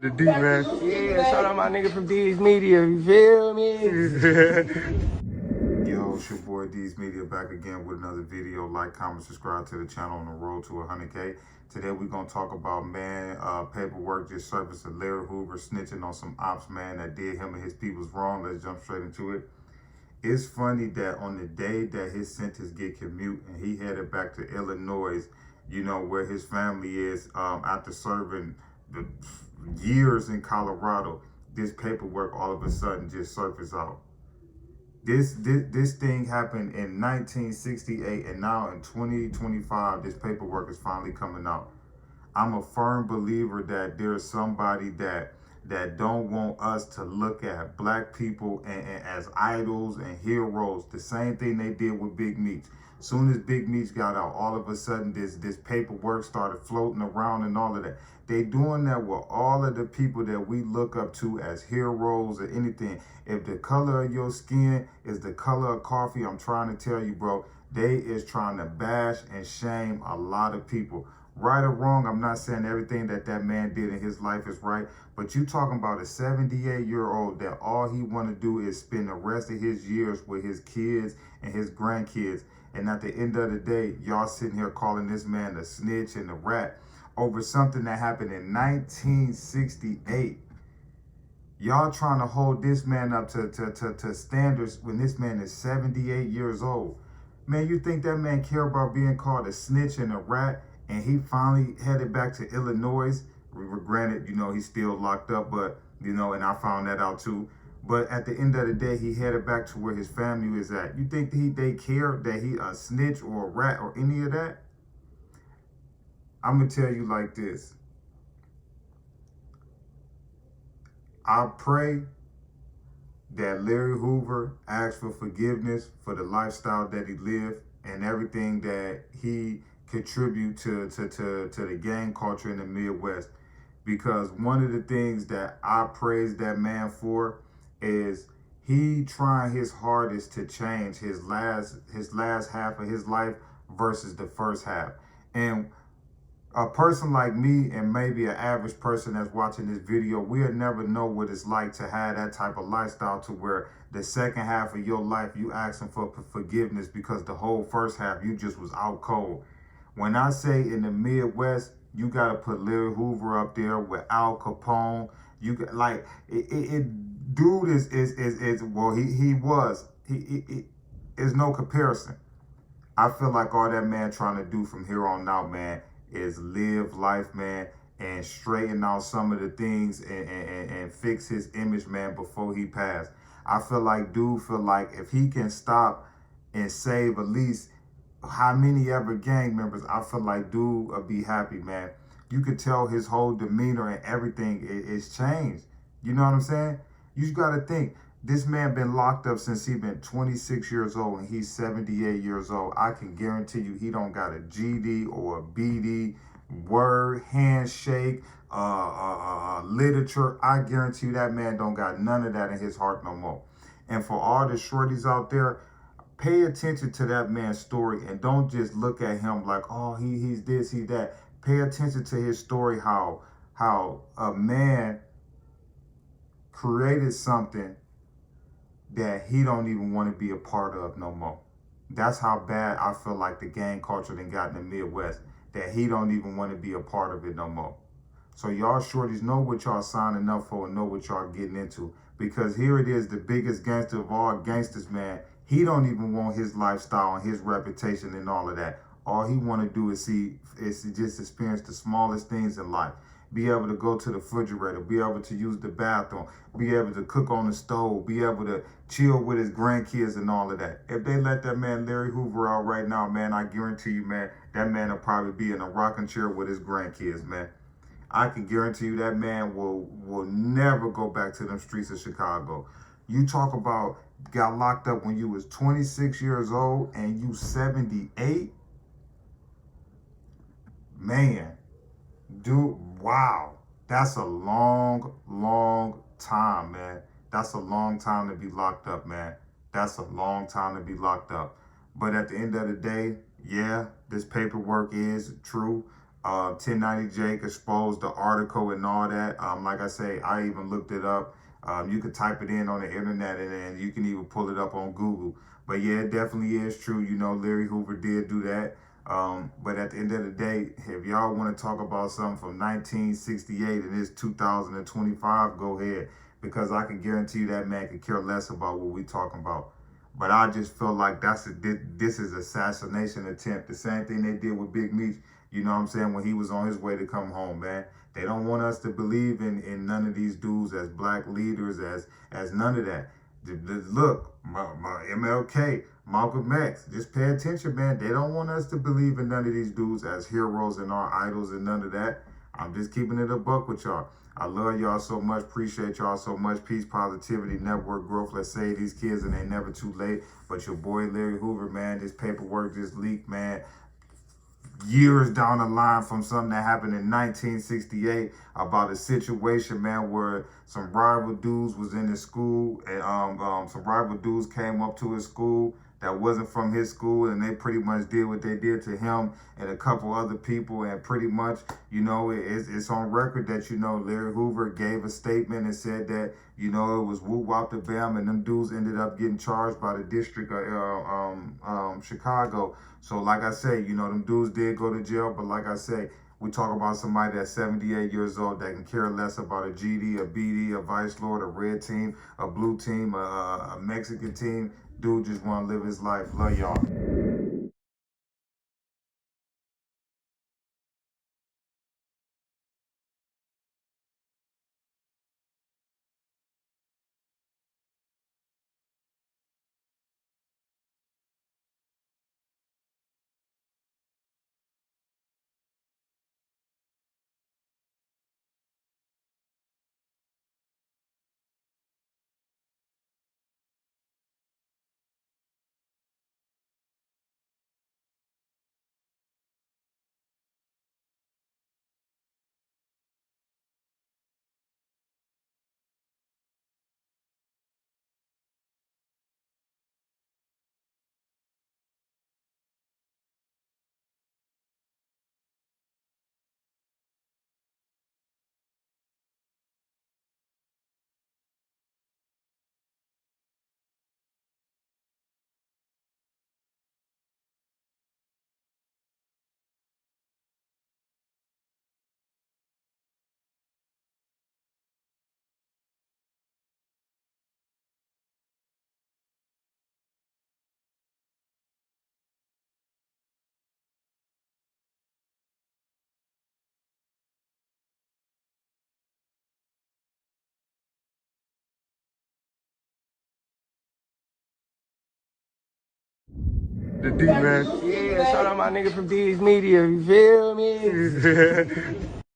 The D, man. Yeah, shout out my nigga from D's Media, you feel me? Yo, it's your boy D's Media back again with another video. Like, comment, subscribe to the channel on the road to 100K. Today we're going to talk about, paperwork just surfaced of Larry Hoover snitching on some ops, man, that did him and his peoples wrong. Let's jump straight into it. It's funny that on the day that his sentence get commute and he headed back to Illinois, you know, where his family is, after serving the years in Colorado, this paperwork all of a sudden just surfaced out. This thing happened in 1968, and now in 2025, this paperwork is finally coming out. I'm a firm believer that there's somebody that don't want us to look at black people and as idols and heroes. The same thing they did with Big Meech. Soon as Big Meech got out, all of a sudden this paperwork started floating around and all of that. They doing that with all of the people that we look up to as heroes or anything. If the color of your skin is the color of coffee, I'm trying to tell you, bro, they is trying to bash and shame a lot of people. Right or wrong, I'm not saying everything that man did in his life is right, but you talking about a 78-year-old that all he want to do is spend the rest of his years with his kids and his grandkids. And at the end of the day, y'all sitting here calling this man a snitch and a rat over something that happened in 1968. Y'all trying to hold this man up to standards when this man is 78 years old. Man, you think that man care about being called a snitch and a rat? And he finally headed back to Illinois. Granted, you know, he's still locked up, but, you know, and I found that out too. But at the end of the day, he headed back to where his family is at. You think they care that he a snitch or a rat or any of that? I'm going to tell you like this. I pray that Larry Hoover asks for forgiveness for the lifestyle that he lived and everything that he contribute to the gang culture in the Midwest. Because one of the things that I praise that man for is he trying his hardest to change his last half of his life versus the first half. And a person like me and maybe an average person that's watching this video, we'll never know what it's like to have that type of lifestyle to where the second half of your life you asking for forgiveness because the whole first half you just was out cold. When I say in the Midwest, you got to put Larry Hoover up there with Al Capone. You got, like, dude is well, he was. There's no comparison. I feel like all that man trying to do from here on out, man, is live life, man, and straighten out some of the things and fix his image, man, before he passed. I feel like dude feel like if he can stop and save at least how many ever gang members, I feel like dude will be happy, man. You could tell his whole demeanor and everything is changed. You know what I'm saying? You just got to think, this man been locked up since he been 26 years old and he's 78 years old. I can guarantee you he don't got a GD or a BD, word, handshake, literature. I guarantee you that man don't got none of that in his heart no more. And for all the shorties out there, pay attention to that man's story and don't just look at him like, oh, he's this, he's that. Pay attention to his story, how a man created something that he don't even want to be a part of no more. That's how bad I feel like the gang culture done got in the Midwest, that he don't even want to be a part of it no more. So y'all shorties know what y'all signing up for and know what y'all getting into. Because here it is, the biggest gangster of all gangsters, man. He don't even want his lifestyle and his reputation and all of that. All he want to do is just experience the smallest things in life. Be able to go to the refrigerator, be able to use the bathroom, be able to cook on the stove, be able to chill with his grandkids and all of that. If they let that man Larry Hoover out right now, man, I guarantee you, man, that man will probably be in a rocking chair with his grandkids, man. I can guarantee you that man will never go back to them streets of Chicago. You talk about got locked up when you was 26 years old and you 78? Man, dude, wow. That's a long, long time, man. That's a long time to be locked up, man. That's a long time to be locked up. But at the end of the day, yeah, this paperwork is true. 1090 Jake exposed the article and all that. Like I say, I even looked it up. You could type it in on the internet and then you can even pull it up on Google. But yeah, it definitely is true. You know, Larry Hoover did do that. But at the end of the day, if y'all want to talk about something from 1968 and it's 2025, go ahead. Because I can guarantee you that man could care less about what we talking about. But I just feel like this is assassination attempt. The same thing they did with Big Meech, you know what I'm saying, when he was on his way to come home, man. They don't want us to believe in none of these dudes as black leaders, as none of that. Look, my MLK, Malcolm X, just pay attention, man. They don't want us to believe in none of these dudes as heroes and our idols and none of that. I'm just keeping it a buck with y'all. I love y'all so much. Appreciate y'all so much. Peace, positivity, network growth. Let's save these kids and they never too late. But your boy Larry Hoover, man, this paperwork just leaked, man, years down the line from something that happened in 1968 about a situation, man, where some rival dudes was in his school and some rival dudes came up to his school that wasn't from his school, and they pretty much did what they did to him and a couple other people, and pretty much, you know, it's on record that, you know, Larry Hoover gave a statement and said that, you know, it was woo wop the bam, and them dudes ended up getting charged by the district of Chicago. So like I say, you know, them dudes did go to jail, but like I say, we talk about somebody that's 78 years old that can care less about a GD, a BD, a Vice Lord, a red team, a blue team, a Mexican team. Dude just want to live his life. Love y'all. The D, man. Yeah, shout out my nigga from D's Media, you feel me?